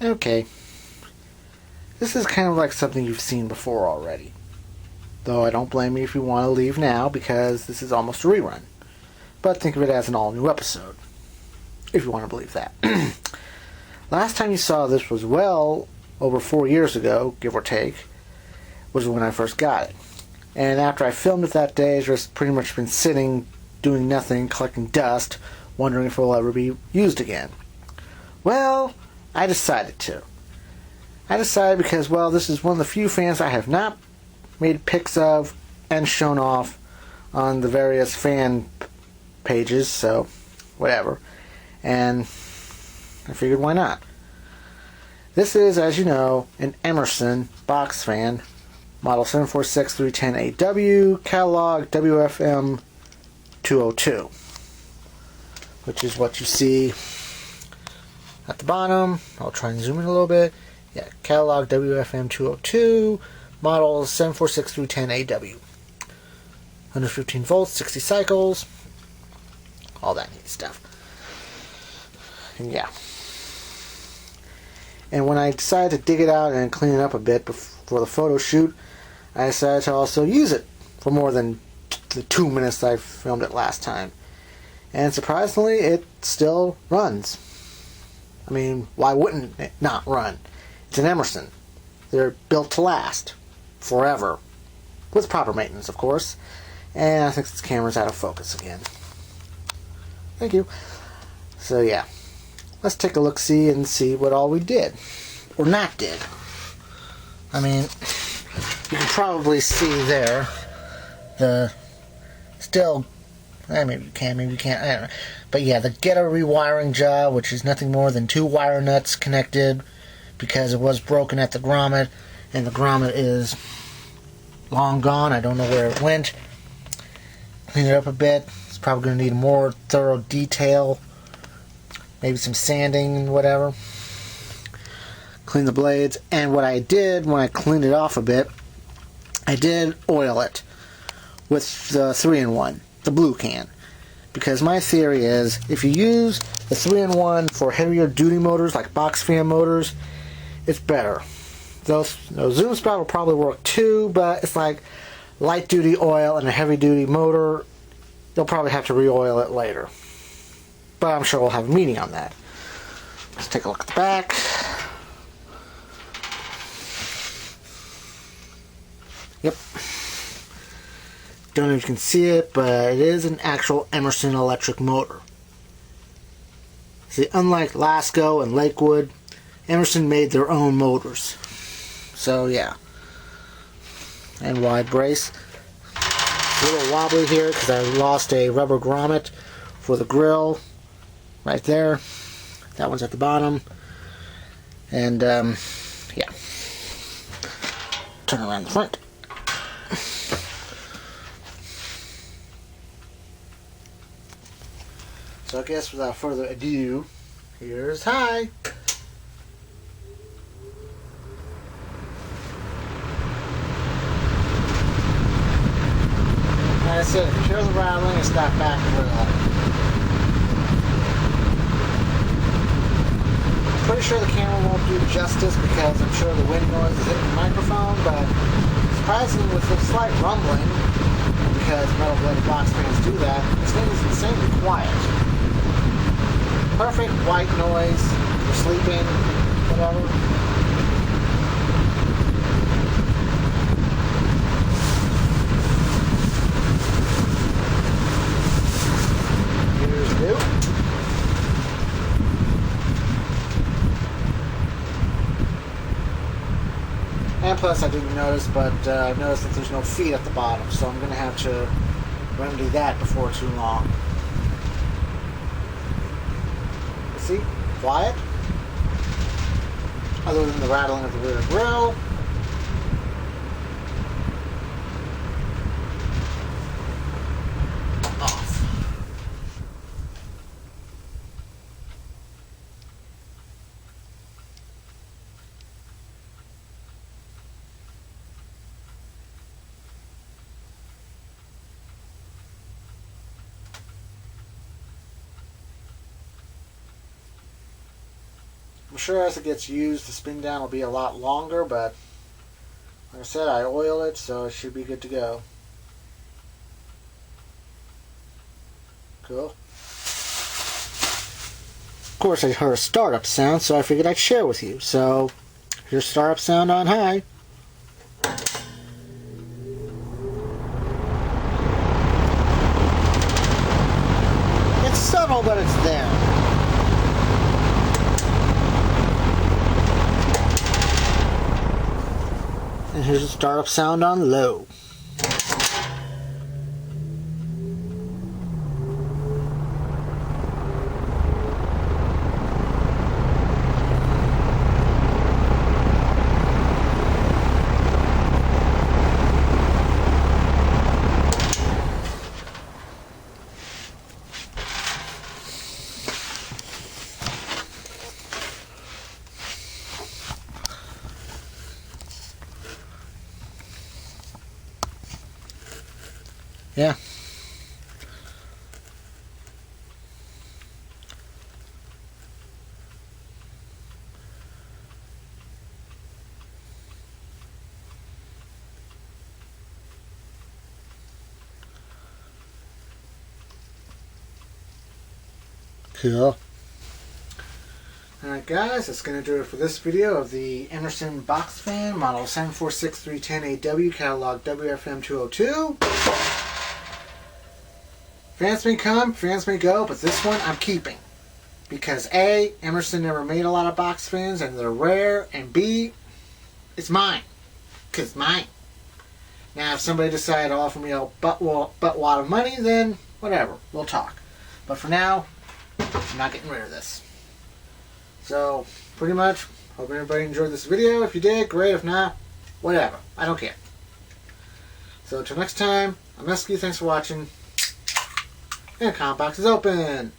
Okay, this is kind of like something you've seen before already. Though I don't blame you if you want to leave now, because this is almost a rerun. But think of it as an all-new episode, if you want to believe that. Last time you saw this was well over 4 years ago, give or take, was when I first got it. And after I filmed it that day, it's just pretty much been sitting, doing nothing, collecting dust, wondering if it will ever be used again. Well, I decided to. I decided because, well, this is one of the few fans I have not made pics of and shown off on the various fan pages, so whatever. And I figured, why not? This is, as you know, an Emerson box fan, model 746310AW, catalog WFM 202, which is what you see at the bottom. I'll try and zoom in a little bit. Yeah, catalog WFM 202, model 746310AW. 115 volts, 60 cycles, all that neat stuff. And yeah. And when I decided to dig it out and clean it up a bit for the photo shoot, I decided to also use it for more than the 2 minutes I filmed it last time. And surprisingly, it still runs. I mean, why wouldn't it not run? It's an Emerson. They're built to last. Forever. With proper maintenance, of course. And I think this camera's out of focus again. Thank you. So yeah. Let's take a look-see and see what all we did. Or not did. I mean, you can probably see there the still, maybe you can, maybe you can't, I don't know. But yeah, the get a rewiring job, which is nothing more than 2 wire nuts connected because it was broken at the grommet, and the grommet is long gone. I don't know where it went. Clean it up a bit. It's probably going to need more thorough detail. Maybe some sanding and whatever. Clean the blades. And what I did when I cleaned it off a bit, I did oil it with the 3-in-1, the blue can. Because my theory is, if you use the 3-in-1 for heavier duty motors, like box fan motors, it's better. Those Zoom Sprout will probably work too, but it's like light duty oil and a heavy duty motor, they'll probably have to re-oil it later. But I'm sure we'll have a meeting on that. Let's take a look at the back. Yep. Don't know if you can see it, but it is an actual Emerson electric motor. See, unlike Lasco and Lakewood, Emerson made their own motors. So yeah. And wide brace. A little wobbly here because I lost a rubber grommet for the grill. Right there. That one's at the bottom. And yeah. Turn around the front. So I guess without further ado, here's hi. Like I said, if you hear the rattling, it's that back grill. I'm pretty sure the camera won't do justice because I'm sure the wind noise is hitting the microphone, but surprisingly with a slight rumbling, because metal bladed box fans do that, this thing is insanely quiet. Perfect white noise for sleeping, whatever. Here's new. And plus I didn't notice, but I noticed that there's no feet at the bottom, so I'm going to have to remedy that before too long. See? Quiet. Other than the rattling of the rear grill. Off. I'm sure as it gets used, the spin down will be a lot longer, but like I said, I oil it, so it should be good to go. Cool. Of course, I heard a startup sound, so I figured I'd share with you. So, here's startup sound on high. It's subtle, but it's there. And here's the startup sound on low. Yeah. Cool. Alright guys, that's going to do it for this video of the Emerson box fan, model 746310AW, catalog WFM202. Fans may come, fans may go, but this one I'm keeping. Because A, Emerson never made a lot of box fans, and they're rare, and B, it's mine. Because it's mine. Now, if somebody decided to offer me a butt wad of money, then whatever, we'll talk. But for now, I'm not getting rid of this. So, pretty much, hope everybody enjoyed this video. If you did, great. If not, whatever. I don't care. So, until next time, I'm Eskie. Thanks for watching. And the comment box is open.